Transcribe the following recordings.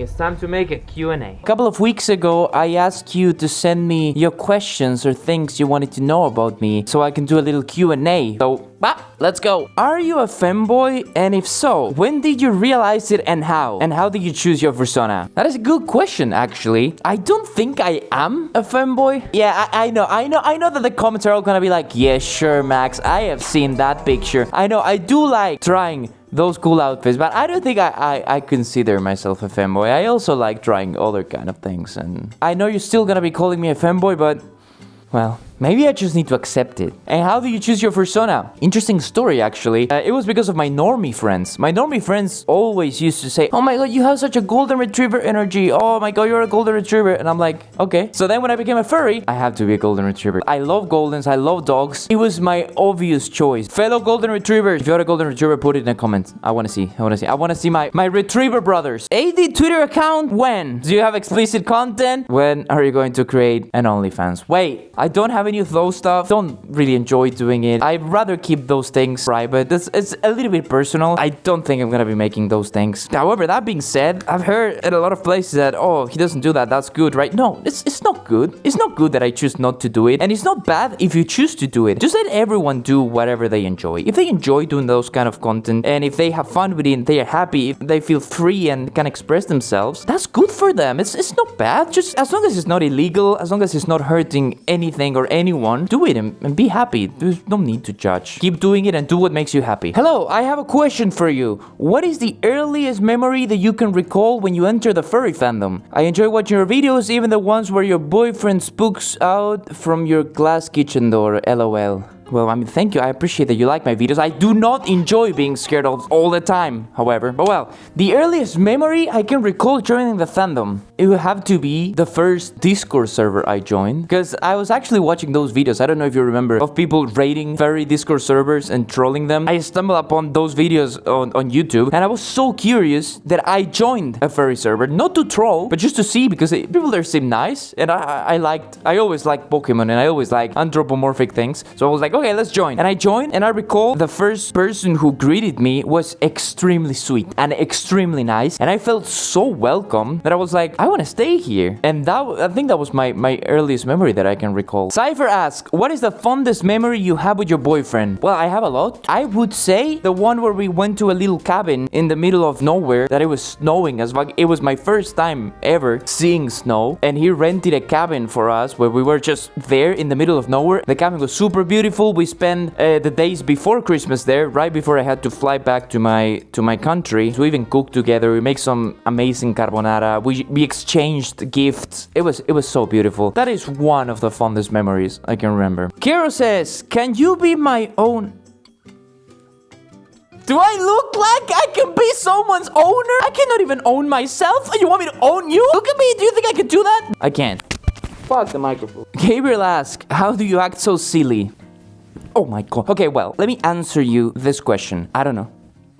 It's time to make a Q&A. A couple of weeks ago, I asked you to send me your questions or things you wanted to know about me so I can do a little Q&A. So, let's go. Are you a femboy? And if so, when did you realize it and how? And how did you choose your persona? That is a good question, actually. I don't think I am a femboy. Yeah, I know that the comments are all gonna be like, yeah, sure, Max, I have seen that picture. I know, I do like trying those cool outfits, but I don't think I consider myself a femboy. I also like trying other kind of things, and I know you're still gonna be calling me a femboy, but, well, maybe I just need to accept it. And how do you choose your persona? Interesting story, actually. It was because of my normie friends. My normie friends always used to say, oh my god, you have such a golden retriever energy. Oh my god, you're a golden retriever. And I'm like, okay. So then when I became a furry, I have to be a golden retriever. I love goldens. I love dogs. It was my obvious choice. Fellow golden retrievers, if you're a golden retriever, put it in a comment. I want to see. I want to see my retriever brothers. AD Twitter account, when? Do you have explicit content? When are you going to create an OnlyFans? Wait, I don't have any of those stuff. Don't really enjoy doing it. I'd rather keep those things private. It's a little bit personal. I don't think I'm gonna be making those things. However, that being said, I've heard at a lot of places that, oh, he doesn't do that, that's good, right? No, it's not good. It's not good that I choose not to do it, and it's not bad if you choose to do it. Just let everyone do whatever they enjoy. If they enjoy doing those kind of content, and if they have fun with it, and they are happy, if they feel free and can express themselves, that's good for them. It's not bad. Just as long as it's not illegal, as long as it's not hurting anything or anyone, do it and be happy. There's no need to judge. Keep doing it and do what makes you happy. Hello, I have a question for you. What is the earliest memory that you can recall when you enter the furry fandom? I enjoy watching your videos, even the ones where your boyfriend spooks out from your glass kitchen door. LOL. Well, I mean, thank you. I appreciate that you like my videos. I do not enjoy being scared of all the time, however. But well, the earliest memory I can recall joining the fandom, it would have to be the first Discord server I joined. Because I was actually watching those videos, I don't know if you remember, of people raiding furry Discord servers and trolling them. I stumbled upon those videos on YouTube, and I was so curious that I joined a furry server. Not to troll, but just to see, because people there seem nice. And I always liked Pokemon, and I always liked anthropomorphic things. So I was like, okay, let's join. And I joined, and I recall the first person who greeted me was extremely sweet and extremely nice, and I felt so welcome that I was like, I want to stay here. And I think that was my earliest memory that I can recall. Cypher asks, what is the fondest memory you have with your boyfriend? Well, I have a lot. I would say the one where we went to a little cabin in the middle of nowhere, that it was snowing as fuck. It was my first time ever seeing snow, and he rented a cabin for us where we were just there in the middle of nowhere. The cabin was super beautiful. We spent the days before Christmas there, right before I had to fly back to my country. So we even cooked together. We make some amazing carbonara. We exchanged gifts. It was so beautiful. That is one of the fondest memories I can remember. Kiro says, can you be my own? Do I look like I can be someone's owner? I cannot even own myself. You want me to own you? Look at me. Do you think I can do that? I can't. Fuck the microphone. Gabriel asks, how do you act so silly? Oh my god. Okay, well, let me answer you this question. I don't know.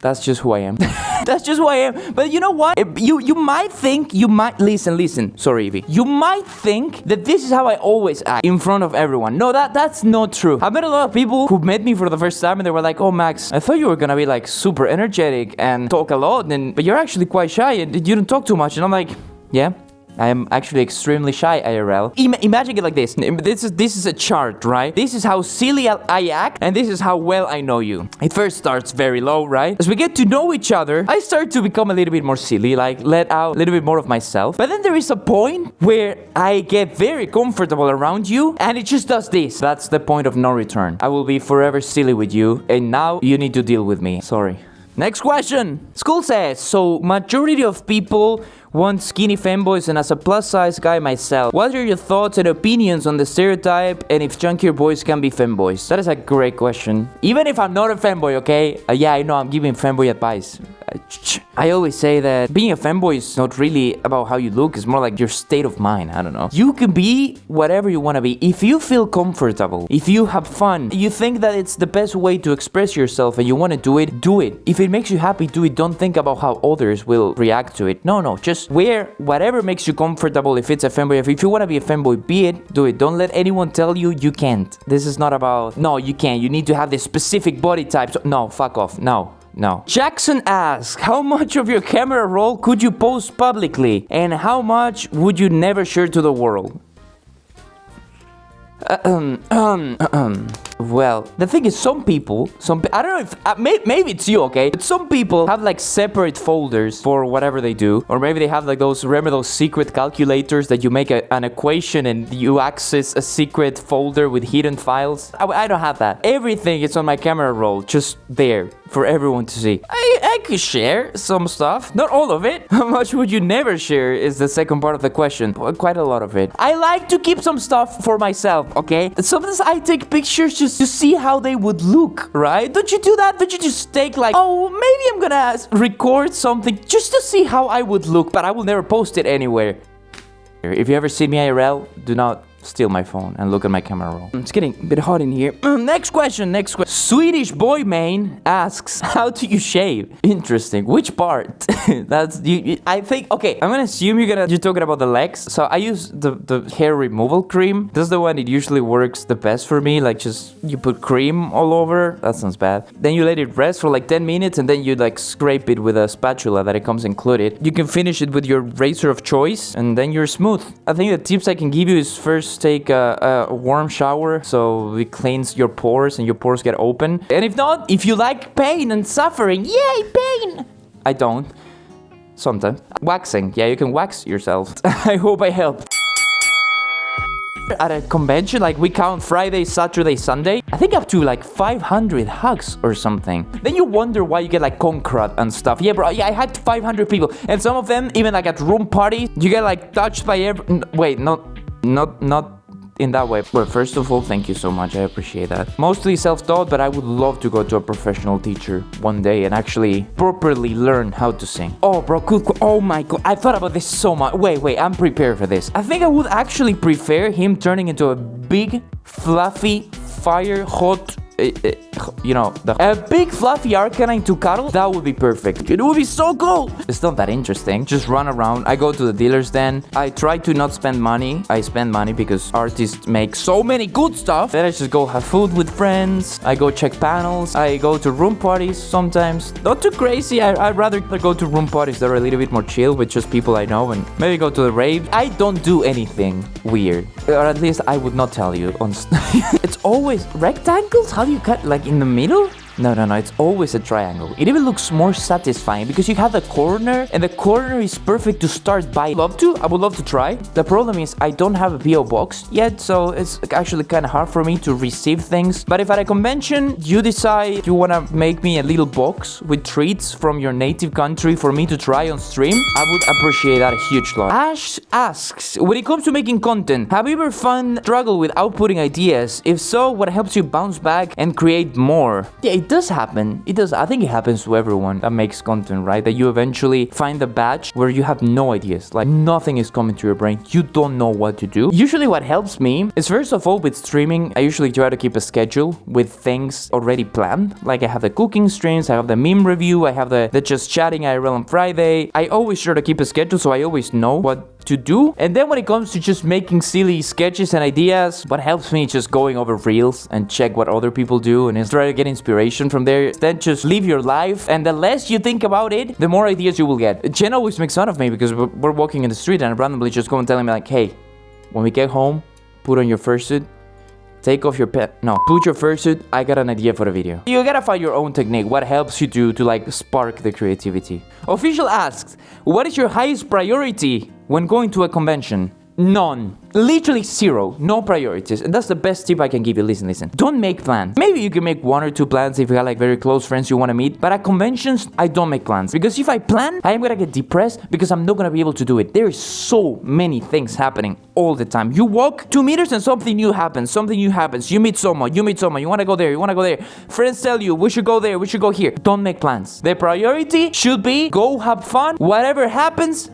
That's just who I am. That's just who I am. But you know what? You might think, listen. Sorry, Evie. You might think that this is how I always act in front of everyone. No, that's not true. I met a lot of people who met me for the first time and they were like, oh, Max, I thought you were gonna be like super energetic and talk a lot, but you're actually quite shy and you don't talk too much. And I'm like, yeah. I am actually extremely shy IRL. Imagine it like this. This is a chart, right? This is how silly I act, and this is how well I know you. It first starts very low, right? As we get to know each other, I start to become a little bit more silly, like let out a little bit more of myself. But then there is a point where I get very comfortable around you, and it just does this. That's the point of no return. I will be forever silly with you, and now you need to deal with me. Sorry. Next question. School says, so majority of people want skinny femboys, and as a plus-size guy myself, what are your thoughts and opinions on the stereotype, and if chunkier boys can be femboys? That is a great question. Even if I'm not a femboy, okay? Yeah, I know I'm giving femboy advice. I always say that being a femboy is not really about how you look. It's more like your state of mind. I don't know. You can be whatever you want to be. If you feel comfortable, if you have fun, you think that it's the best way to express yourself and you want to do it, do it. If it makes you happy, do it. Don't think about how others will react to it. No, just wear whatever makes you comfortable. If it's a femboy, if you want to be a femboy, be it, do it. Don't let anyone tell you can't. This is not about, no, you can't. You need to have this specific body type. So, no, fuck off. No. No. Jackson asks, how much of your camera roll could you post publicly? And how much would you never share to the world? Well, the thing is, some people, I don't know if, maybe it's you, okay? But some people have like separate folders for whatever they do. Or maybe they have like those, remember those secret calculators that you make an equation and you access a secret folder with hidden files? I don't have that. Everything is on my camera roll, just there for everyone to see. I could share some stuff, not all of it. How much would you never share is the second part of the question. Quite a lot of it. I like to keep some stuff for myself, okay? Sometimes I take pictures just to see how they would look, right? Don't you do that? Don't you just take like, oh, maybe I'm gonna record something just to see how I would look, but I will never post it anywhere. If you ever see me IRL, do not steal my phone and look at my camera roll. It's getting a bit hot in here. Next question. Swedish boy main asks, how do you shave? Interesting. Which part? That's you. I think, okay, I'm gonna assume you're talking about the legs. So I use the hair removal cream. This is the one that usually works the best for me. Like, just you put cream all over. That sounds bad. Then you let it rest for like 10 minutes and then you like scrape it with a spatula that it comes included. You can finish it with your razor of choice and then you're smooth. I think the tips I can give you is first take a warm shower so it cleans your pores and your pores get open. And if not, if you like pain and suffering, yay, pain! I don't. Sometimes. Waxing. Yeah, you can wax yourself. I hope I helped. At a convention, like we count Friday, Saturday, Sunday, I think up to like 500 hugs or something. Then you wonder why you get like concrete and stuff. Yeah, bro, yeah, I had 500 people. And some of them, even like at room parties, you get like touched by every... Wait, not in that way. Well, first of all, thank you so much. I appreciate that. Mostly self-taught, but I would love to go to a professional teacher one day and actually properly learn how to sing. Oh, bro, oh my god. I thought about this so much. Wait, I'm prepared for this. I think I would actually prefer him turning into a big, fluffy, fire hot... you know, a big fluffy Arcanine to cuddle. That would be perfect. It would be so cool. It's not that interesting. Just run around. I go to the dealer's den. I try to not spend money. I spend money because artists make so many good stuff. Then I just go have food with friends. I go check panels. I go to room parties sometimes. Not too crazy. I'd rather go to room parties that are a little bit more chill with just people I know, and maybe go to the rave. I don't do anything weird, or at least I would not tell you on It's always rectangles. How do you cut, like in the middle? No, it's always a triangle. It even looks more satisfying because you have the corner and the corner is perfect to start by. I would love to try. The problem is I don't have a PO box yet, so it's actually kind of hard for me to receive things. But if at a convention you decide you want to make me a little box with treats from your native country for me to try on stream, I would appreciate that a huge lot. Ash asks, when it comes to making content, have you ever struggled with outputting ideas? If so, what helps you bounce back and create more? Yeah, it does happen. It does. I think it happens to everyone that makes content, right? That you eventually find the batch where you have no ideas. Like nothing is coming to your brain. You don't know what to do. Usually what helps me is, first of all, with streaming, I usually try to keep a schedule with things already planned. Like I have the cooking streams, I have the meme review, I have the just chatting IRL on Friday. I always try to keep a schedule so I always know what to do. And then when it comes to just making silly sketches and ideas, what helps me is just going over reels and check what other people do and try to get inspiration from there. Then just live your life, and the less you think about it, the more ideas you will get. Jen always makes fun of me because we're walking in the street and I randomly just go and tell him like, hey, when we get home, put on your fursuit, take off your put your fursuit, I got an idea for a video. You gotta find your own technique, what helps you to like spark the creativity. Official asks, what is your highest priority when going to a convention? None. Literally zero. No priorities. And that's the best tip I can give you. Listen. Don't make plans. Maybe you can make 1 or 2 plans if you have like very close friends you want to meet. But at conventions, I don't make plans. Because if I plan, I am going to get depressed because I'm not going to be able to do it. There is so many things happening all the time. You walk 2 meters and something new happens. You meet someone. You want to go there. Friends tell you, we should go there. We should go here. Don't make plans. The priority should be go have fun. Whatever happens.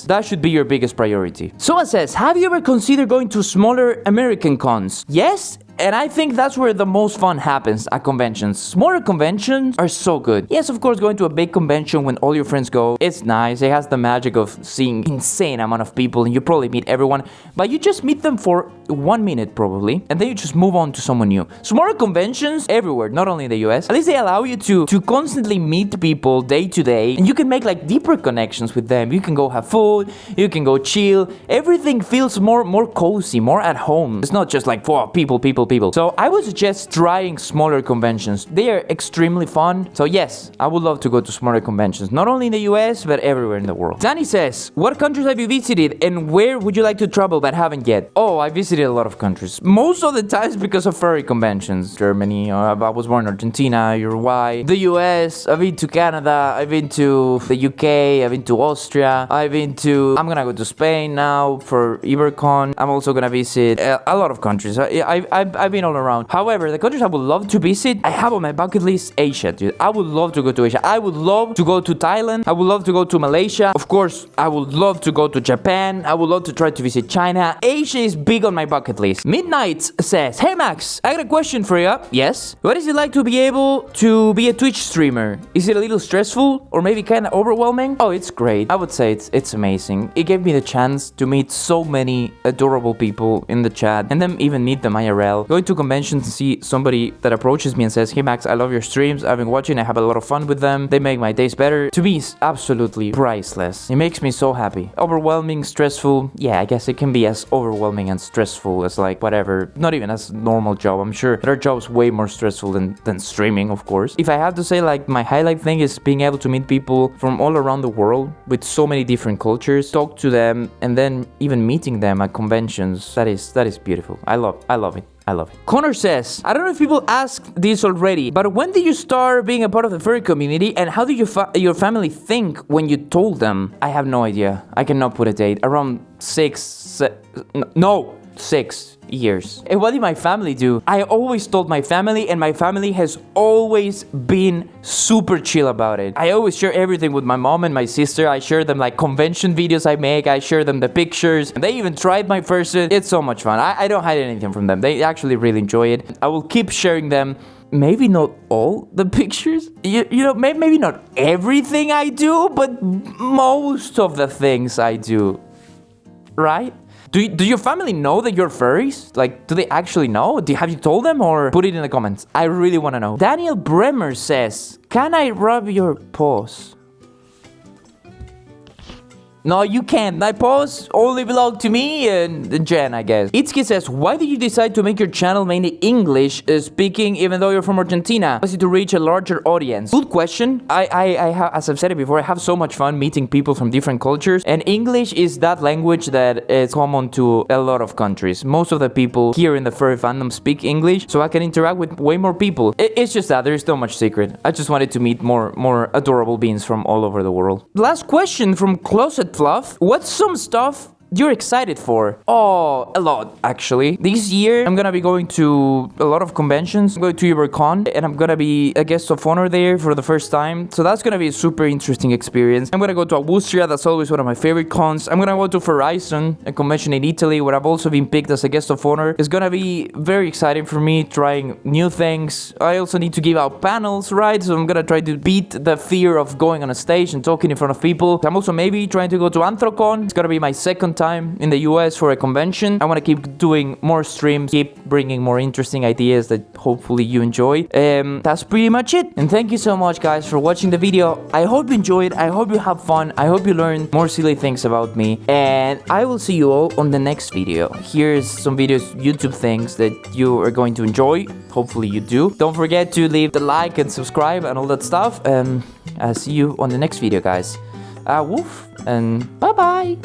That should be your biggest priority. Someone says, have you ever considered going to smaller American cons? Yes And I think that's where the most fun happens at conventions. Smaller conventions are so good. Yes, of course, going to a big convention when all your friends go, it's nice. It has the magic of seeing insane amount of people and you probably meet everyone. But you just meet them for 1 minute probably. And then you just move on to someone new. Smaller conventions everywhere, not only in the US. At least they allow you to constantly meet people day to day. And you can make like deeper connections with them. You can go have food. You can go chill. Everything feels more cozy, more at home. It's not just like, whoa, people. So I would suggest trying smaller conventions. They are extremely fun. So yes, I would love to go to smaller conventions. Not only in the US, but everywhere in the world. Danny says, what countries have you visited and where would you like to travel but haven't yet? Oh, I visited a lot of countries. Most of the times because of furry conventions. Germany, I was born in Argentina, Uruguay, the US, I've been to Canada, I've been to the UK, I've been to Austria, I'm gonna go to Spain now for IberCon. I'm also gonna visit a lot of countries. I've been all around. However, the countries I would love to visit, I have on my bucket list Asia, dude. I would love to go to Asia. I would love to go to Thailand. I would love to go to Malaysia. Of course, I would love to go to Japan. I would love to try to visit China. Asia is big on my bucket list. Midnight says, hey Max, I got a question for you. Yes? What is it like to be able to be a Twitch streamer? Is it a little stressful or maybe kind of overwhelming? Oh, it's great. I would say it's amazing. It gave me the chance to meet so many adorable people in the chat and then even meet them IRL. Going to conventions and see somebody that approaches me and says, hey Max, I love your streams. I've been watching. I have a lot of fun with them. They make my days better. To me, it's absolutely priceless. It makes me so happy. Overwhelming, stressful. Yeah, I guess it can be as overwhelming and stressful as like whatever. Not even as normal job. I'm sure there are jobs way more stressful than streaming, of course. If I have to say like my highlight thing is being able to meet people from all around the world with so many different cultures, talk to them, and then even meeting them at conventions. That is beautiful. I love it. I love it. Connor says, I don't know if people asked this already, but when did you start being a part of the furry community and how did your family think when you told them? I have no idea. I cannot put a date. Around 6 years. And what did my family do? I always told my family and my family has always been super chill about it. I always share everything with my mom and my sister. I share them like convention videos I make. I share them the pictures. And they even tried my fursuit. It's so much fun. I don't hide anything from them. They actually really enjoy it. I will keep sharing them. Maybe not all the pictures. You know, maybe not everything I do, but most of the things I do. Right? Do your family know that you're furries? Like, do they actually know? Have you told them or put it in the comments? I really want to know. Daniel Bremer says, can I rub your paws? No, you can't. My paws only belong to me and Jen, I guess. Itsuki says, why did you decide to make your channel mainly English speaking even though you're from Argentina? Was it to reach a larger audience? Good question. As I've said it before, I have so much fun meeting people from different cultures. And English is that language that is common to a lot of countries. Most of the people here in the furry fandom speak English, so I can interact with way more people. It's just that there's so much secret. I just wanted to meet more adorable beings from all over the world. Last question from Closet Fluff. What's some stuff you're excited for? Oh, a lot, actually. This year, I'm gonna be going to a lot of conventions. I'm going to IberCon, and I'm gonna be a guest of honor there for the first time. So that's gonna be a super interesting experience. I'm gonna go to Austria. That's always one of my favorite cons. I'm gonna go to Horizon, a convention in Italy, where I've also been picked as a guest of honor. It's gonna be very exciting for me, trying new things. I also need to give out panels, right? So I'm gonna try to beat the fear of going on a stage and talking in front of people. I'm also maybe trying to go to Anthrocon. It's gonna be my second time in the US for a convention. I want to keep doing more streams, keep bringing more interesting ideas that hopefully you enjoy. That's pretty much it. And thank you so much, guys, for watching the video. I hope you enjoyed. I hope you have fun. I hope you learned more silly things about me. And I will see you all on the next video. Here's some videos, YouTube things that you are going to enjoy. Hopefully you do. Don't forget to leave the like and subscribe and all that stuff. I'll see you on the next video, guys. Woof and bye-bye.